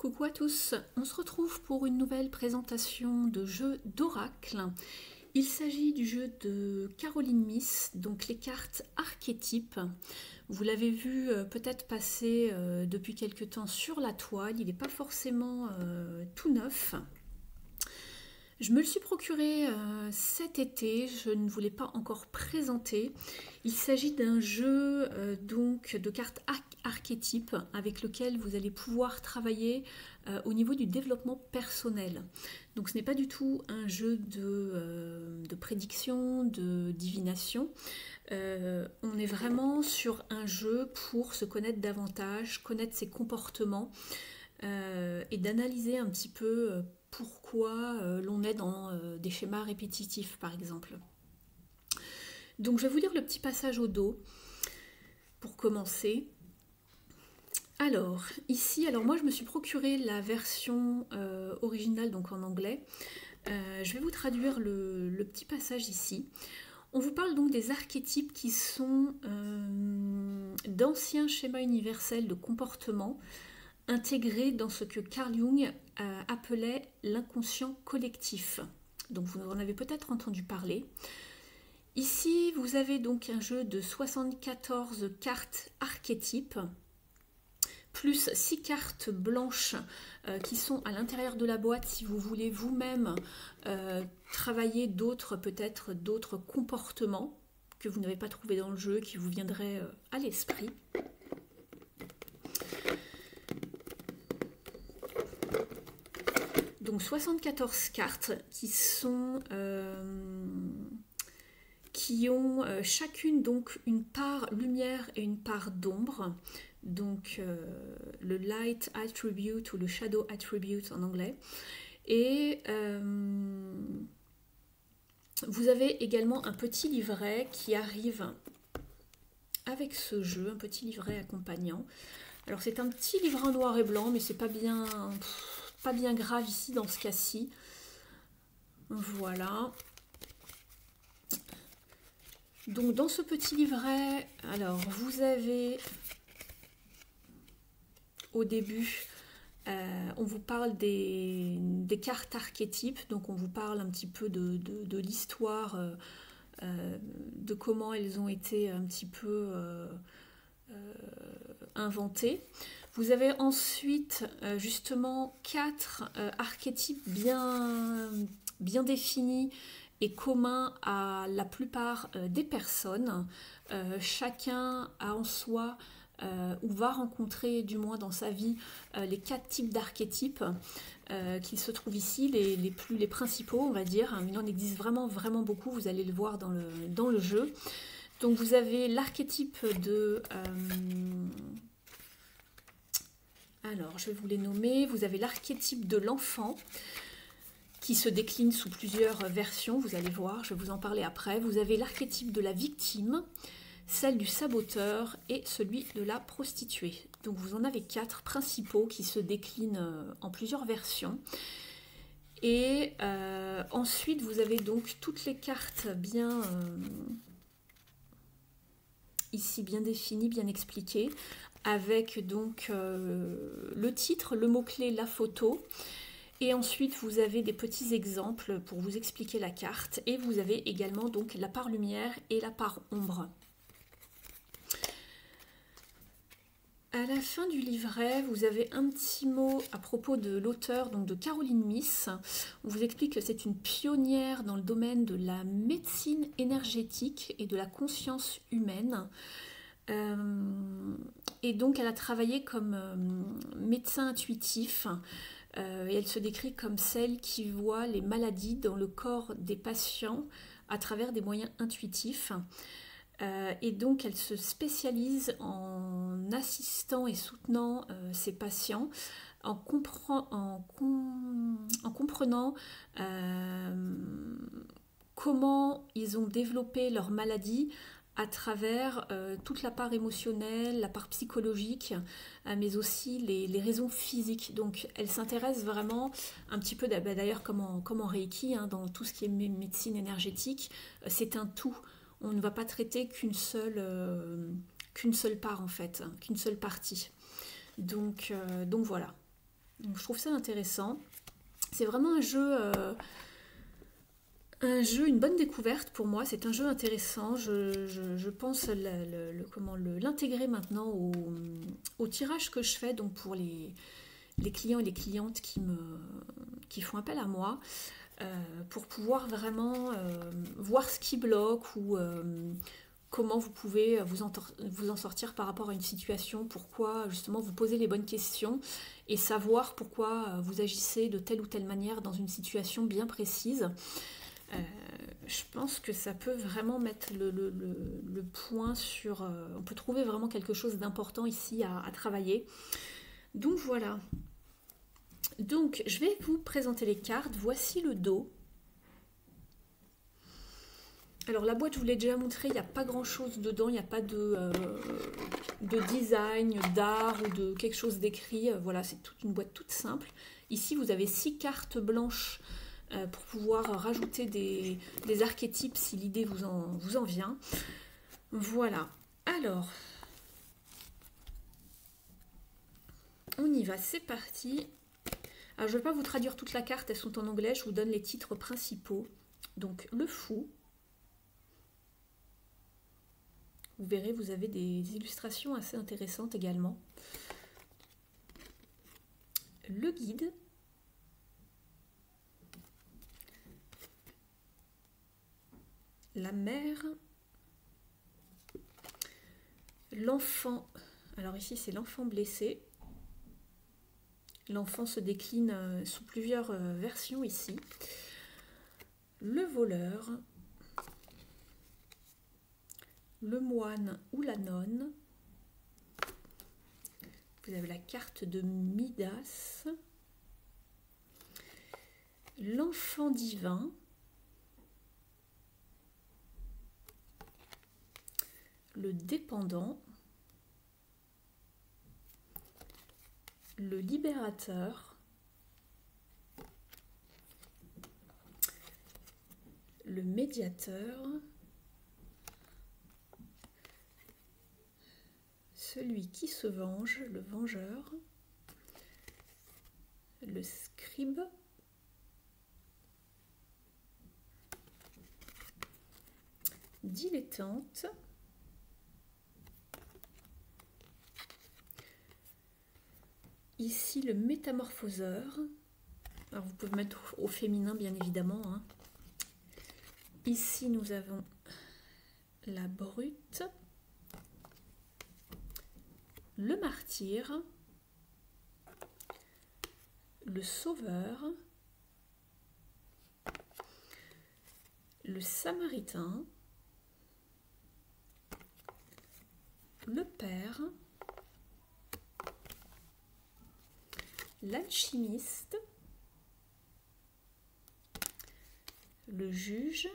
Coucou à tous, on se retrouve pour une nouvelle présentation de jeu d'oracle. Il s'agit du jeu de Caroline Myss, donc les cartes archétypes. Vous l'avez vu peut-être passer depuis quelque temps sur la toile, il n'est pas forcément tout neuf. Je me le suis procuré cet été, je ne vous l'ai pas encore présenté. Il s'agit d'un jeu donc de cartes archétypes avec lequel vous allez pouvoir travailler au niveau du développement personnel. Donc ce n'est pas du tout un jeu de prédiction, de divination. On est vraiment sur un jeu pour se connaître davantage, connaître ses comportements et d'analyser un petit peu pourquoi l'on est dans des schémas répétitifs par exemple. Donc je vais vous lire le petit passage au dos pour commencer. Alors ici, moi je me suis procuré la version originale donc en anglais. Je vais vous traduire le petit passage ici. On vous parle donc des archétypes qui sont d'anciens schémas universels de comportement intégrés dans ce que Carl Jung appelait l'inconscient collectif. Donc vous en avez peut-être entendu parler. Ici, vous avez donc un jeu de 74 cartes archétypes, plus 6 cartes blanches qui sont à l'intérieur de la boîte si vous voulez vous-même travailler peut-être d'autres comportements que vous n'avez pas trouvé dans le jeu, qui vous viendraient à l'esprit. Donc 74 cartes qui ont chacune donc une part lumière et une part d'ombre. Donc le light attribute ou le shadow attribute en anglais. Et vous avez également un petit livret qui arrive avec ce jeu, un petit livret accompagnant. Alors c'est un petit livret en noir et blanc, mais c'est pas bien grave ici dans ce cas-ci. Voilà. Donc dans ce petit livret, alors vous avez au début, on vous parle des cartes archétypes, donc on vous parle un petit peu de l'histoire, de comment elles ont été un petit peu inventées. Vous avez ensuite justement 4 archétypes bien définis et communs à la plupart des personnes. Chacun a en soi ou va rencontrer du moins dans sa vie les 4 types d'archétypes qui se trouvent ici, les principaux on va dire, mais il en existe vraiment beaucoup, vous allez le voir dans le jeu. Donc vous avez l'archétype de... alors je vais vous les nommer, vous avez l'archétype de l'enfant qui se décline sous plusieurs versions, vous allez voir, je vais vous en parler après. Vous avez l'archétype de la victime, celle du saboteur et celui de la prostituée. Donc vous en avez 4 principaux qui se déclinent en plusieurs versions. Et ensuite vous avez donc toutes les cartes ici bien définies, bien expliquées, avec donc le titre, le mot-clé, la photo. Et ensuite, vous avez des petits exemples pour vous expliquer la carte. Et vous avez également donc la part lumière et la part ombre. À la fin du livret, vous avez un petit mot à propos de l'auteur, donc de Caroline Myss. On vous explique que c'est une pionnière dans le domaine de la médecine énergétique et de la conscience humaine. Et donc, elle a travaillé comme médecin intuitif. Et elle se décrit comme celle qui voit les maladies dans le corps des patients à travers des moyens intuitifs. Et donc elle se spécialise en assistant et soutenant ses patients, en comprenant comment ils ont développé leur maladie à travers toute la part émotionnelle, la part psychologique, mais aussi les raisons physiques. Donc elle s'intéresse vraiment un petit peu, d'ailleurs comme en Reiki, dans tout ce qui est médecine énergétique, c'est un tout. On ne va pas traiter qu'une seule part en fait, qu'une seule partie. Donc voilà. Donc, je trouve ça intéressant. C'est vraiment un jeu, une bonne découverte pour moi. C'est un jeu intéressant. Je pense l'intégrer maintenant au tirage que je fais donc pour les clients et les clientes qui font appel à moi pour pouvoir vraiment voir ce qui bloque ou comment vous pouvez vous en sortir par rapport à une situation, pourquoi justement vous posez les bonnes questions et savoir pourquoi vous agissez de telle ou telle manière dans une situation bien précise. Je pense que ça peut vraiment mettre le point sur... on peut trouver vraiment quelque chose d'important ici à travailler. Donc voilà. Donc je vais vous présenter les cartes. Voici le dos. Alors la boîte, je vous l'ai déjà montré, il n'y a pas grand chose dedans, il n'y a pas de design, d'art ou de quelque chose d'écrit. Voilà, c'est toute une boîte toute simple. Ici, vous avez 6 cartes blanches pour pouvoir rajouter des archétypes si l'idée vous en vient. Voilà. Alors, on y va, c'est parti. Alors, je ne vais pas vous traduire toute la carte, elles sont en anglais, je vous donne les titres principaux. Donc, le fou. Vous verrez, vous avez des illustrations assez intéressantes également. Le guide. La mère. L'enfant. Alors ici, c'est l'enfant blessé. L'enfant se décline sous plusieurs versions ici. Le voleur. Le moine ou la nonne. Vous avez la carte de Midas. L'enfant divin. Le dépendant. Le libérateur. Le médiateur. Celui qui se venge, le vengeur, le scribe, dilettante, ici le métamorphoseur, alors vous pouvez mettre au féminin bien évidemment, hein. Ici nous avons la brute, le martyr, le sauveur, le samaritain, le père, l'alchimiste, le juge,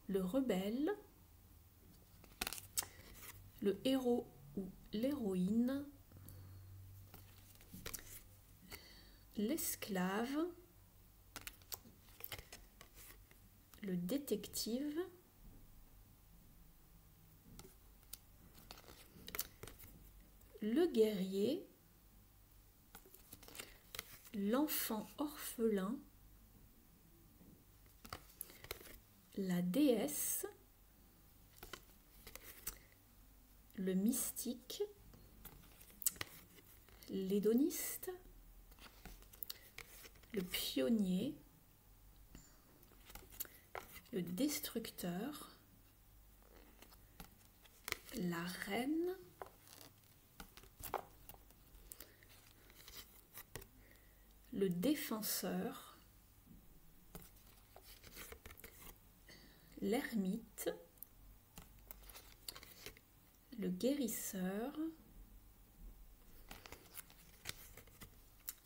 le rebelle, le héros ou l'héroïne, l'esclave, le détective, le guerrier, l'enfant orphelin, la déesse, le mystique, l'hédoniste, le pionnier, le destructeur, la reine, le défenseur, l'ermite, le guérisseur,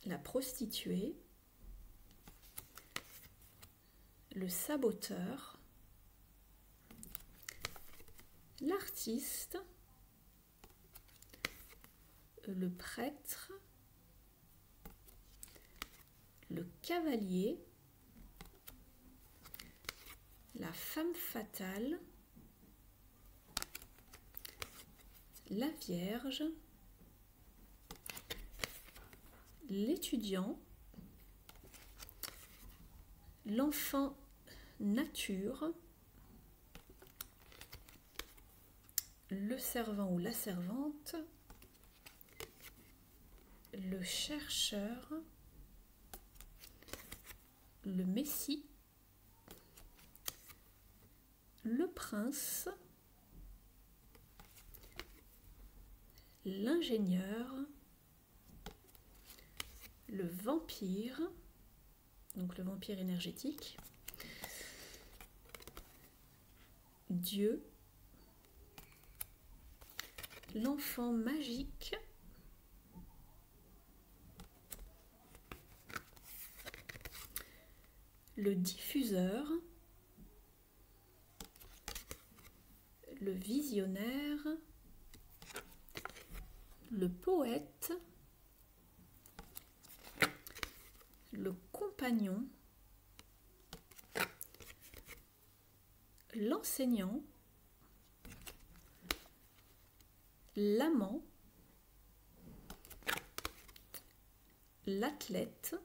la prostituée, le saboteur, l'artiste, le prêtre, le cavalier, la femme fatale, la Vierge, l'étudiant, l'enfant nature, le servant ou la servante, le chercheur, le messie, le prince, l'ingénieur, le vampire, donc le vampire énergétique, Dieu, l'enfant magique, le diffuseur, le visionnaire, le poète, le compagnon, l'enseignant, l'amant, l'athlète,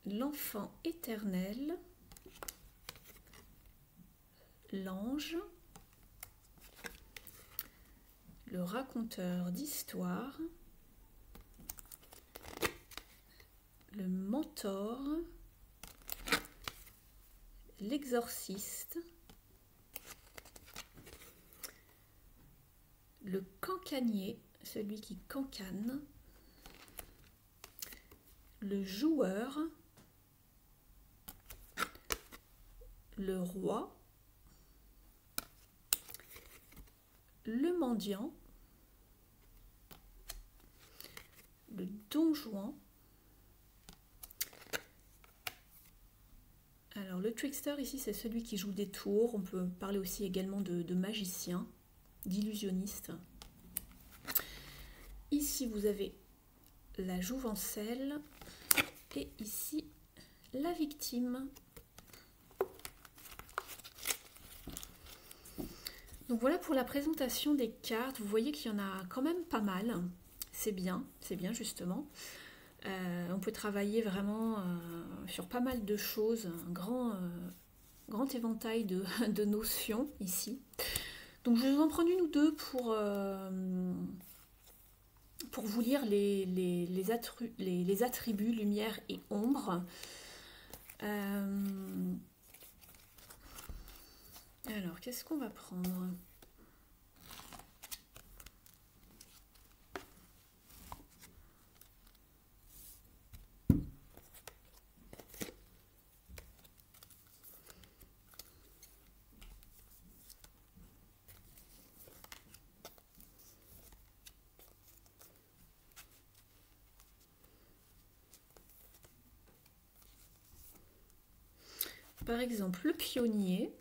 l'enfant éternel, l'ange, le raconteur d'histoire, le mentor, l'exorciste, le cancanier, celui qui cancane, le joueur, le roi, le mendiant, le donjon. Alors le trickster ici c'est celui qui joue des tours, on peut parler aussi également de magicien, d'illusionniste. Ici vous avez la jouvencelle et ici la victime. Donc voilà pour la présentation des cartes, vous voyez qu'il y en a quand même pas mal, c'est bien justement. On peut travailler vraiment sur pas mal de choses, un grand éventail de notions ici. Donc je vais vous en prendre une ou deux pour vous lire les attributs lumière et ombre. Alors, qu'est-ce qu'on va prendre ? Par exemple, le pionnier.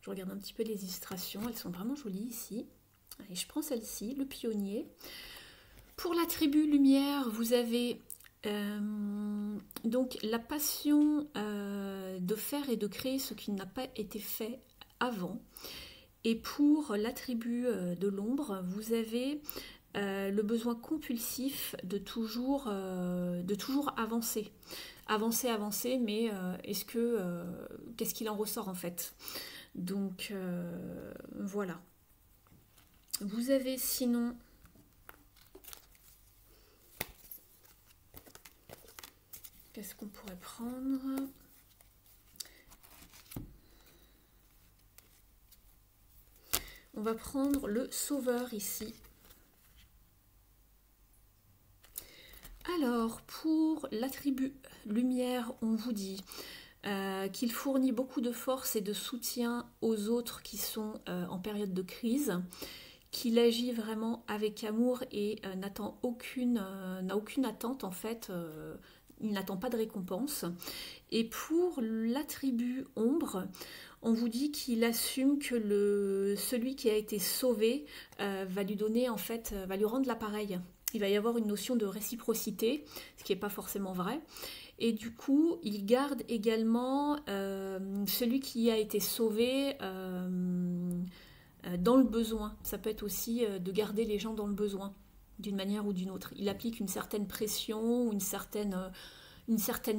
Je regarde un petit peu les illustrations, elles sont vraiment jolies ici. Allez, je prends celle-ci, le pionnier. Pour l'attribut lumière, vous avez donc la passion de faire et de créer ce qui n'a pas été fait avant. Et pour l'attribut de l'ombre, vous avez le besoin compulsif de toujours avancer. Avancer, mais qu'est-ce qu'il en ressort en fait ? Donc voilà. Vous avez sinon qu'est-ce qu'on pourrait prendre ? On va prendre le sauveur ici. Alors, pour l'attribut lumière, on vous dit qu'il fournit beaucoup de force et de soutien aux autres qui sont en période de crise, qu'il agit vraiment avec amour et n'a aucune attente en fait, il n'attend pas de récompense. Et pour l'attribut ombre, on vous dit qu'il assume que celui qui a été sauvé va lui donner en fait, va lui rendre l'appareil. Il va y avoir une notion de réciprocité, ce qui n'est pas forcément vrai. Et du coup, il garde également celui qui a été sauvé dans le besoin. Ça peut être aussi de garder les gens dans le besoin. d'une manière ou d'une autre. Il applique une certaine pression ou une certaine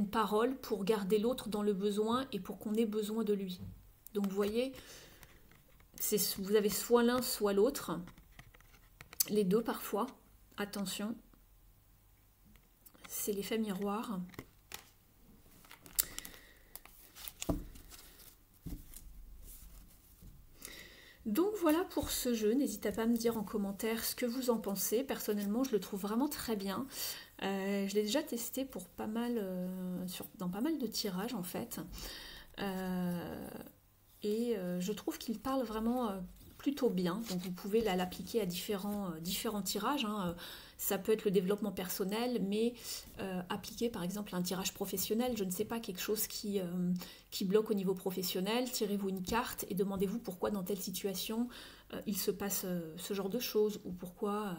parole pour garder l'autre dans le besoin et pour qu'on ait besoin de lui. Donc vous voyez, vous avez soit l'un, soit l'autre. Les deux parfois. Attention. C'est l'effet miroir. Donc voilà pour ce jeu, n'hésitez pas à me dire en commentaire ce que vous en pensez. Personnellement, je le trouve vraiment très bien. Je l'ai déjà testé pour dans pas mal de tirages en fait. Je trouve qu'il parle vraiment plutôt bien. Donc vous pouvez l'appliquer à différents tirages, hein. Ça peut être le développement personnel, mais appliquer par exemple à un tirage professionnel, je ne sais pas, quelque chose qui bloque au niveau professionnel, tirez-vous une carte et demandez-vous pourquoi dans telle situation il se passe ce genre de choses, ou pourquoi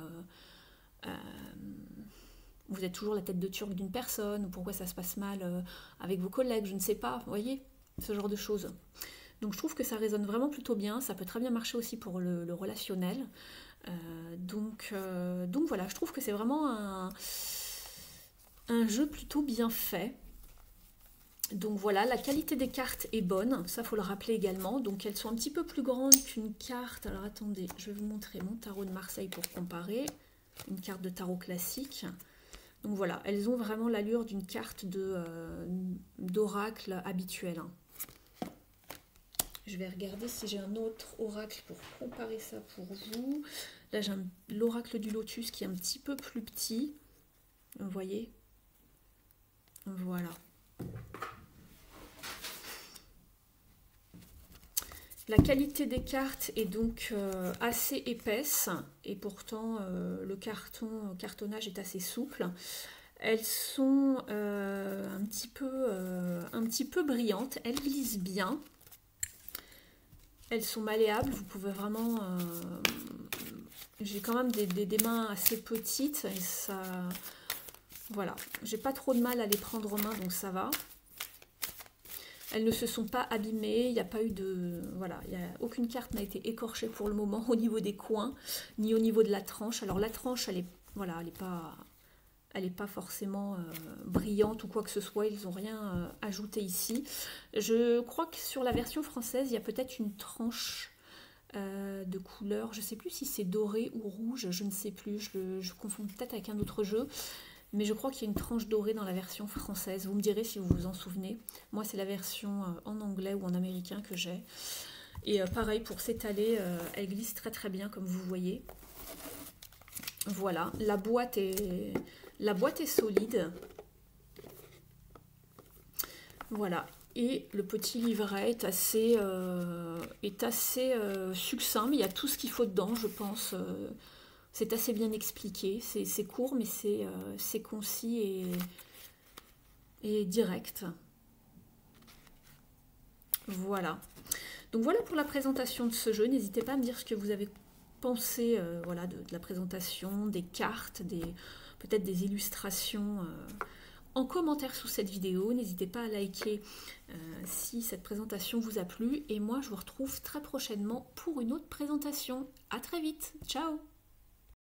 vous êtes toujours la tête de turc d'une personne, ou pourquoi ça se passe mal avec vos collègues, je ne sais pas, vous voyez, ce genre de choses. Donc je trouve que ça résonne vraiment plutôt bien, ça peut très bien marcher aussi pour le relationnel. Donc voilà, je trouve que c'est vraiment un jeu plutôt bien fait. Donc voilà, la qualité des cartes est bonne, ça faut le rappeler également. Donc elles sont un petit peu plus grandes qu'une carte. Alors attendez, je vais vous montrer mon tarot de Marseille pour comparer. Une carte de tarot classique. Donc voilà, elles ont vraiment l'allure d'une carte d'oracle habituelle. Je vais regarder si j'ai un autre oracle pour comparer ça pour vous. Là, j'ai l'oracle du lotus qui est un petit peu plus petit. Vous voyez? Voilà. La qualité des cartes est donc assez épaisse et pourtant le cartonnage est assez souple. Elles sont un petit peu brillantes, elles glissent bien. Elles sont malléables, vous pouvez vraiment... j'ai quand même des mains assez petites et ça... Voilà, j'ai pas trop de mal à les prendre en main, donc ça va. Elles ne se sont pas abîmées, il n'y a pas eu de... Voilà, aucune carte n'a été écorchée pour le moment au niveau des coins, ni au niveau de la tranche. Alors la tranche, elle est pas forcément brillante ou quoi que ce soit, ils n'ont rien ajouté ici. Je crois que sur la version française, il y a peut-être une tranche de couleur, je ne sais plus si c'est doré ou rouge, je ne sais plus, je confonds peut-être avec un autre jeu, mais je crois qu'il y a une tranche dorée dans la version française, vous me direz si vous vous en souvenez. Moi c'est la version en anglais ou en américain que j'ai, et pareil pour s'étaler, elle glisse très très bien comme vous voyez. Voilà, la boîte est solide. Voilà. Et le petit livret est assez succinct, mais il y a tout ce qu'il faut dedans, je pense. C'est assez bien expliqué. C'est court, mais c'est concis et direct. Voilà. Donc voilà pour la présentation de ce jeu. N'hésitez pas à me dire ce que vous avez pensé voilà, de la présentation, des cartes, peut-être des illustrations en commentaire sous cette vidéo. N'hésitez pas à liker si cette présentation vous a plu. Et moi, je vous retrouve très prochainement pour une autre présentation. À très vite. Ciao!